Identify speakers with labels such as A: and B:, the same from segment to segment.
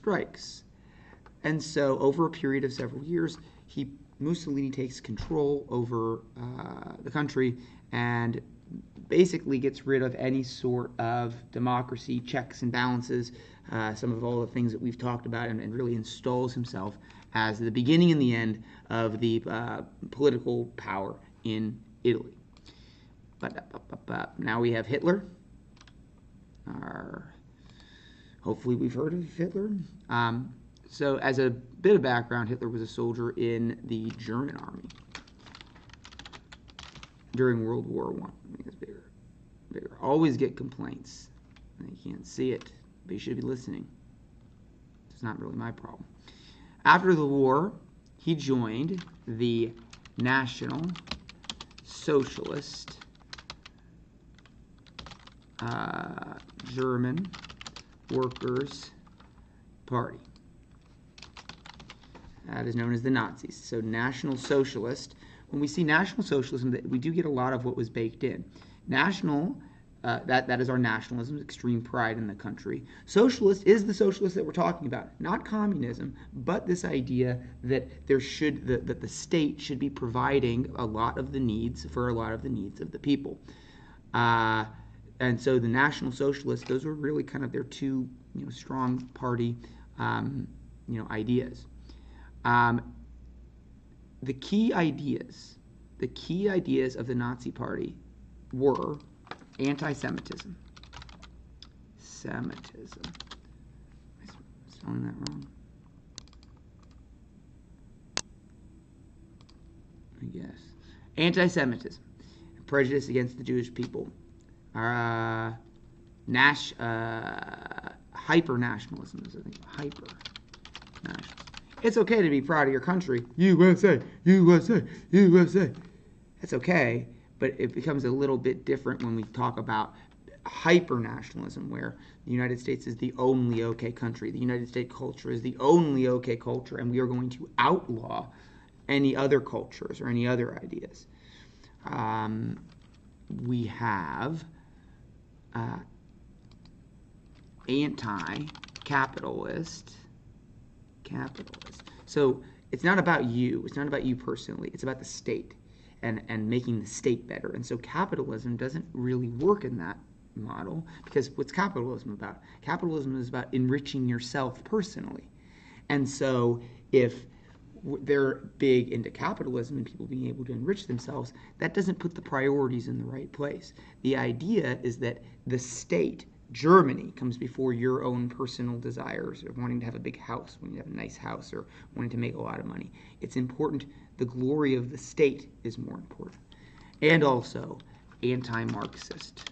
A: strikes. And so over a period of several years, Mussolini takes control over the country and basically gets rid of any sort of democracy, checks and balances, some of all the things that we've talked about, and really installs himself as the beginning and the end of the political power in Italy. But now we have Hitler. Hopefully we've heard of Hitler. So as a bit of background, Hitler was a soldier in the German army during World War I. It's bigger. Always get complaints. You can't see it, but you should be listening. It's not really my problem. After the war, he joined the National Socialist German Workers' Party. That is known as the Nazis. So National Socialist. When we see National Socialism, we do get a lot of what was baked in. National, that is our nationalism, extreme pride in the country. Socialist is the socialist that we're talking about, not communism, but this idea that that the state should be providing a lot of the needs of the people. And so the National Socialists, those were really kind of their two, strong party, ideas. The key ideas of the Nazi Party were anti-Semitism. Semitism. Am I spelling that wrong? I guess. Anti-Semitism. Prejudice against the Jewish people. Hyper-nationalism is, I think, hyper-nationalism. It's okay to be proud of your country. USA, USA, USA. That's okay, but it becomes a little bit different when we talk about hyper-nationalism, where the United States is the only okay country. The United States culture is the only okay culture, and we are going to outlaw any other cultures or any other ideas. We have anti-capitalist. So it's not about you. It's not about you personally. It's about the state and making the state better. And so capitalism doesn't really work in that model, because what's capitalism about? Capitalism is about enriching yourself personally. And so if they're big into capitalism and people being able to enrich themselves, that doesn't put the priorities in the right place. The idea is that the state, Germany, comes before your own personal desires of wanting to have a big house, wanting to have a nice house, or wanting to make a lot of money. It's important. The glory of the state is more important. And also anti-Marxist.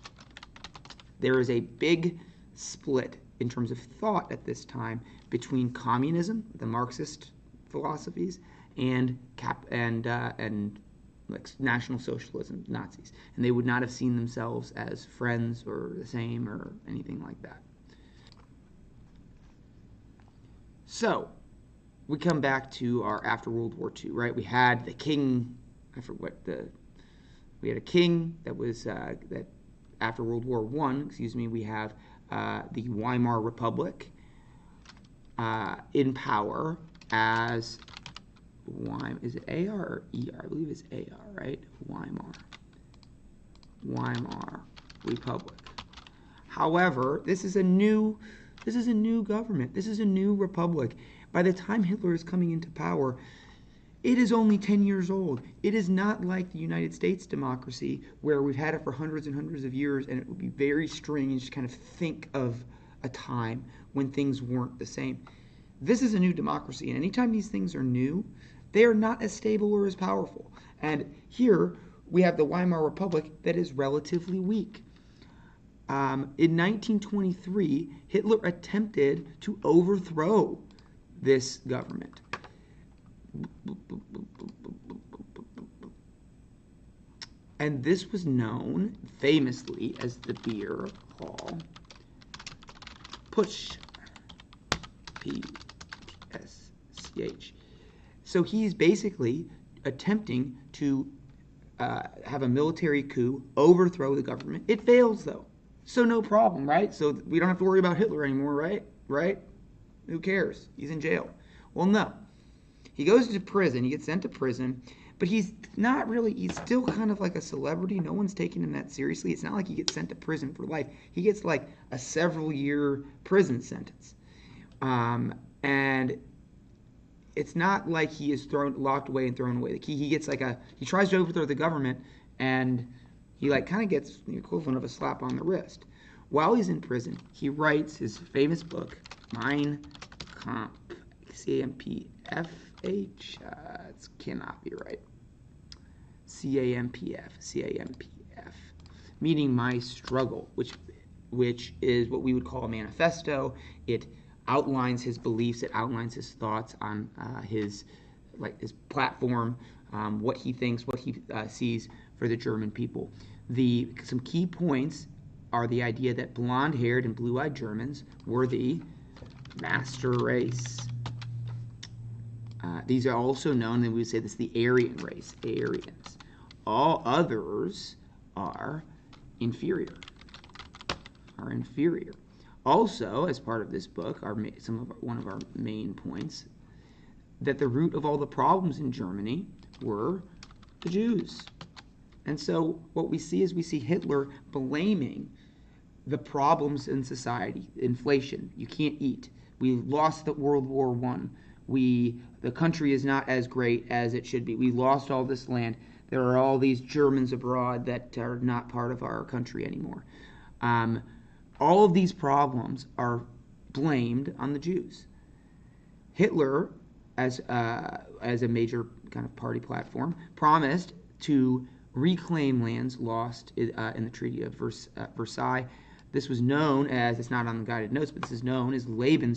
A: There is a big split in terms of thought at this time between communism, the Marxist philosophies, and like National Socialism, Nazis. And they would not have seen themselves as friends or the same or anything like that. So, we come back to our after World War II, right? We had the king, we had a king that was, that after World War I, we have the Weimar Republic in power as is it AR or ER? I believe it's AR, right? Weimar Republic. However, this is a new government. This is a new republic. By the time Hitler is coming into power, it is only 10 years old. It is not like the United States democracy, where we've had it for hundreds and hundreds of years, and it would be very strange to kind of think of a time when things weren't the same. This is a new democracy, and anytime these things are new, they are not as stable or as powerful. And here we have the Weimar Republic that is relatively weak. In 1923, Hitler attempted to overthrow this government. And this was known famously as the Beer Hall Putsch. P-S-C-H. So he's basically attempting to have a military coup, overthrow the government. It fails, though. So no problem, right? So we don't have to worry about Hitler anymore, right? Who cares? He's in jail. Well, no. He goes to prison. He gets sent to prison. But he's still kind of like a celebrity. No one's taking him that seriously. It's not like he gets sent to prison for life. He gets like a several-year prison sentence. And it's not like he is locked away and thrown away the key. He tries to overthrow the government, and he kind of gets the equivalent of a slap on the wrist. While he's in prison, he writes his famous book, Mein Kampf, C-A-M-P-F-H, it cannot be right, C-A-M-P-F, meaning My Struggle, which is what we would call a manifesto. It outlines his beliefs, it outlines his thoughts on his platform, what he thinks, what he sees for the German people. Some key points are the idea that blonde-haired and blue-eyed Germans were the master race. These are also known, and we would say this is the Aryan race, Aryans. All others are inferior. Also, as part of this book, one of our main points, that the root of all the problems in Germany were the Jews. And so what we see is Hitler blaming the problems in society. Inflation, you can't eat. We lost the World War I. The country is not as great as it should be. We lost all this land. There are all these Germans abroad that are not part of our country anymore. All of these problems are blamed on the Jews. Hitler, as a major kind of party platform, promised to reclaim lands lost in the Treaty of Versailles. This was known as, it's not on the guided notes, but this is known as Lebensraum.